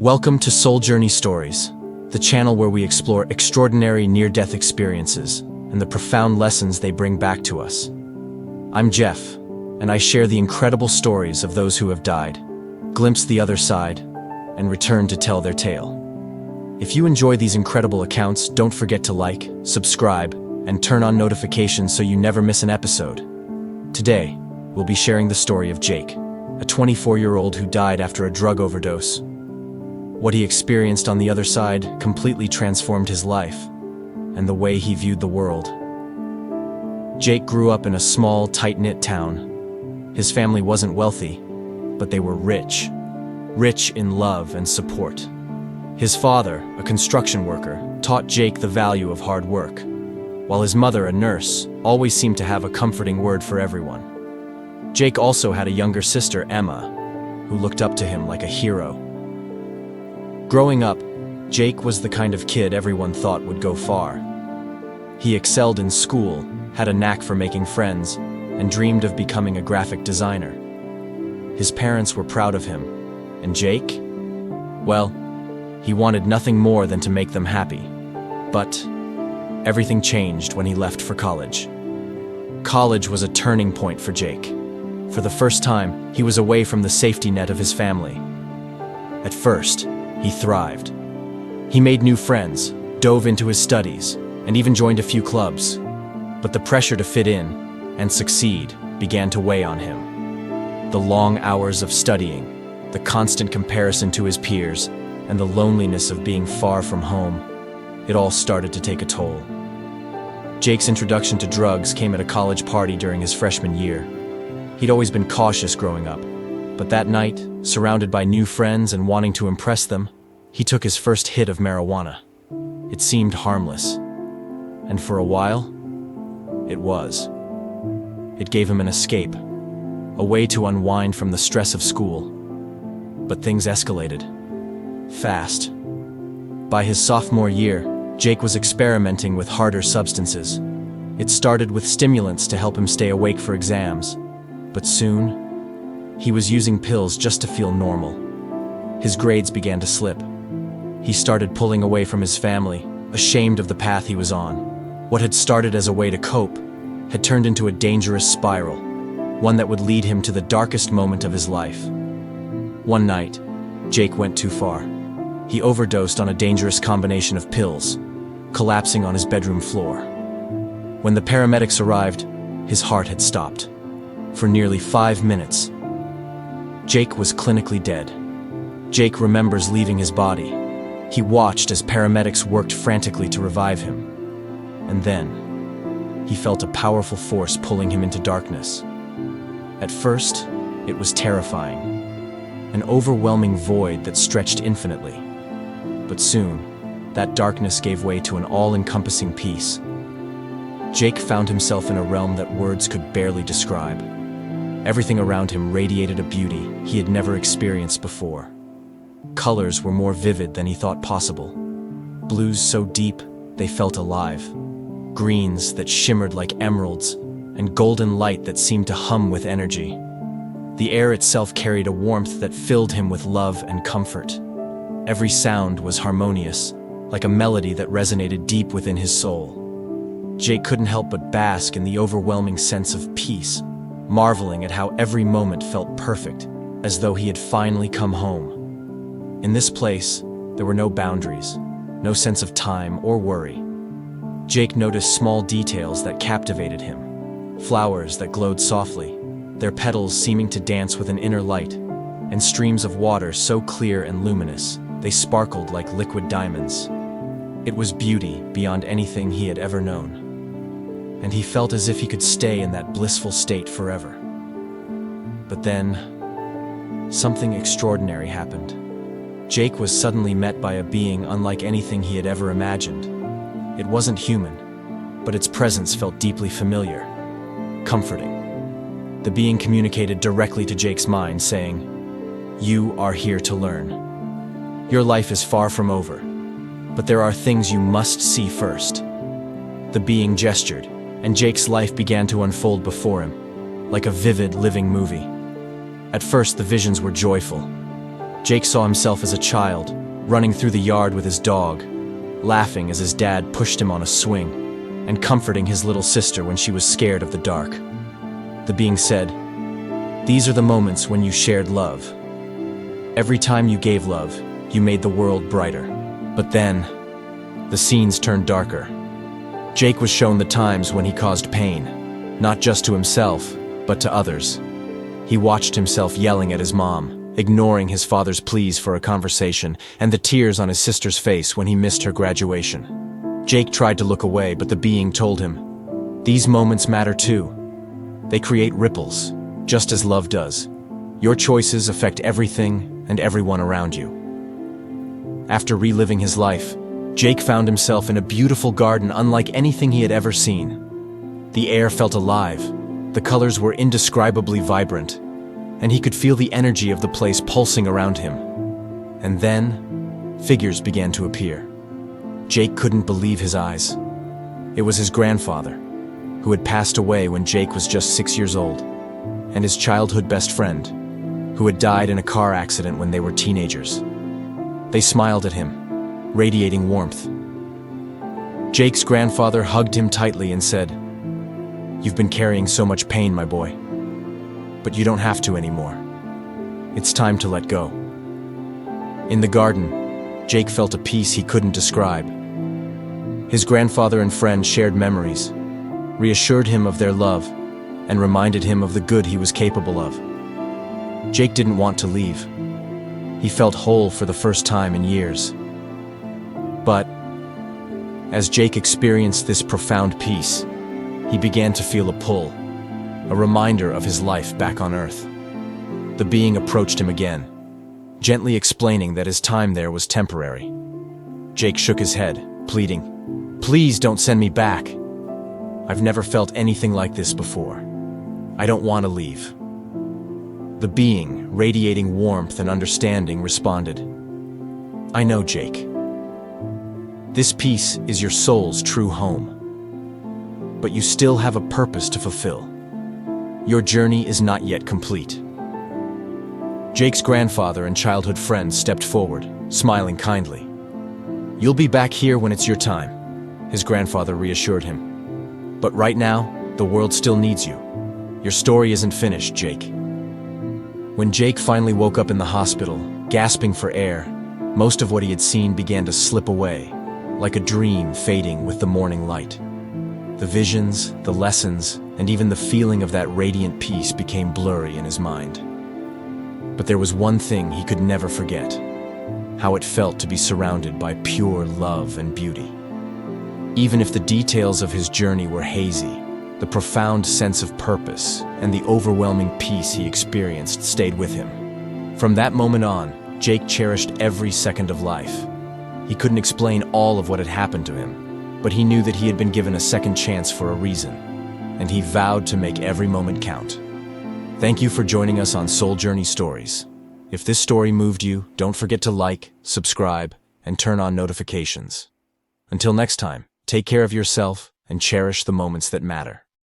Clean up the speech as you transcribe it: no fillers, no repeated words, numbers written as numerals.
Welcome to Soul Journey Stories, the channel where we explore extraordinary near-death experiences and the profound lessons they bring back to us. I'm Jeff, and I share the incredible stories of those who have died, glimpsed the other side, and returned to tell their tale. If you enjoy these incredible accounts, don't forget to like, subscribe, and turn on notifications so you never miss an episode. Today, we'll be sharing the story of Jake, a 24-year-old who died after a drug overdose. What he experienced on the other side completely transformed his life and the way he viewed the world. Jake grew up in a small, tight-knit town. His family wasn't wealthy, but they were rich in love and support. His father, a construction worker, taught Jake the value of hard work, while his mother, a nurse, always seemed to have a comforting word for everyone. Jake also had a younger sister, Emma, who looked up to him like a hero. Growing up, Jake was the kind of kid everyone thought would go far. He excelled in school, had a knack for making friends, and dreamed of becoming a graphic designer. His parents were proud of him, and Jake? Well, he wanted nothing more than to make them happy. But everything changed when he left for college. College was a turning point for Jake. For the first time, he was away from the safety net of his family. At first, he thrived. He made new friends, dove into his studies, and even joined a few clubs. But the pressure to fit in and succeed began to weigh on him. The long hours of studying, the constant comparison to his peers, and the loneliness of being far from home, it all started to take a toll. Jake's introduction to drugs came at a college party during his freshman year. He'd always been cautious growing up, but that night, surrounded by new friends and wanting to impress them, he took his first hit of marijuana. It seemed harmless, and for a while, it was. It gave him an escape, a way to unwind from the stress of school. But things escalated, fast. By his sophomore year, Jake was experimenting with harder substances. It started with stimulants to help him stay awake for exams, but soon, he was using pills just to feel normal. His grades began to slip. He started pulling away from his family, ashamed of the path he was on. What had started as a way to cope had turned into a dangerous spiral, one that would lead him to the darkest moment of his life. One night, Jake went too far. He overdosed on a dangerous combination of pills, collapsing on his bedroom floor. When the paramedics arrived, his heart had stopped. For nearly 5 minutes, Jake was clinically dead. Jake remembers leaving his body. He watched as paramedics worked frantically to revive him. And then, he felt a powerful force pulling him into darkness. At first, it was terrifying, an overwhelming void that stretched infinitely. But soon, that darkness gave way to an all-encompassing peace. Jake found himself in a realm that words could barely describe. Everything around him radiated a beauty he had never experienced before. Colors were more vivid than he thought possible. Blues so deep, they felt alive. Greens that shimmered like emeralds, and golden light that seemed to hum with energy. The air itself carried a warmth that filled him with love and comfort. Every sound was harmonious, like a melody that resonated deep within his soul. Jake couldn't help but bask in the overwhelming sense of peace, marveling at how every moment felt perfect, as though he had finally come home. In this place, there were no boundaries, no sense of time or worry. Jake noticed small details that captivated him. Flowers that glowed softly, their petals seeming to dance with an inner light, and streams of water so clear and luminous, they sparkled like liquid diamonds. It was beauty beyond anything he had ever known, and he felt as if he could stay in that blissful state forever. But then, something extraordinary happened. Jake was suddenly met by a being unlike anything he had ever imagined. It wasn't human, but its presence felt deeply familiar, comforting. The being communicated directly to Jake's mind, saying, "You are here to learn. Your life is far from over, but there are things you must see first." The being gestured, and Jake's life began to unfold before him, like a vivid, living movie. At first, the visions were joyful. Jake saw himself as a child, running through the yard with his dog, laughing as his dad pushed him on a swing, and comforting his little sister when she was scared of the dark. The being said, "These are the moments when you shared love. Every time you gave love, you made the world brighter." But then, the scenes turned darker. Jake was shown the times when he caused pain, not just to himself, but to others. He watched himself yelling at his mom, ignoring his father's pleas for a conversation, and the tears on his sister's face when he missed her graduation. Jake tried to look away, but the being told him, "These moments matter too. They create ripples, just as love does. Your choices affect everything and everyone around you." After reliving his life, Jake found himself in a beautiful garden unlike anything he had ever seen. The air felt alive, the colors were indescribably vibrant, and he could feel the energy of the place pulsing around him. And then, figures began to appear. Jake couldn't believe his eyes. It was his grandfather, who had passed away when Jake was just 6 years old, and his childhood best friend, who had died in a car accident when they were teenagers. They smiled at him, radiating warmth. Jake's grandfather hugged him tightly and said, "You've been carrying so much pain, my boy. But you don't have to anymore. It's time to let go." In the garden, Jake felt a peace he couldn't describe. His grandfather and friend shared memories, reassured him of their love, and reminded him of the good he was capable of. Jake didn't want to leave. He felt whole for the first time in years. But as Jake experienced this profound peace, he began to feel a pull, a reminder of his life back on Earth. The being approached him again, gently explaining that his time there was temporary. Jake shook his head, pleading, "Please don't send me back. I've never felt anything like this before. I don't want to leave." The being, radiating warmth and understanding, responded, "I know, Jake. This peace is your soul's true home. But you still have a purpose to fulfill. Your journey is not yet complete." Jake's grandfather and childhood friend stepped forward, smiling kindly. "You'll be back here when it's your time," his grandfather reassured him. "But right now, the world still needs you. Your story isn't finished, Jake." When Jake finally woke up in the hospital, gasping for air, most of what he had seen began to slip away, like a dream fading with the morning light. The visions, the lessons, and even the feeling of that radiant peace became blurry in his mind. But there was one thing he could never forget: how it felt to be surrounded by pure love and beauty. Even if the details of his journey were hazy, the profound sense of purpose and the overwhelming peace he experienced stayed with him. From that moment on, Jake cherished every second of life. He couldn't explain all of what had happened to him, but he knew that he had been given a second chance for a reason, and he vowed to make every moment count. Thank you for joining us on Soul Journey Stories. If this story moved you, don't forget to like, subscribe, and turn on notifications. Until next time, take care of yourself and cherish the moments that matter.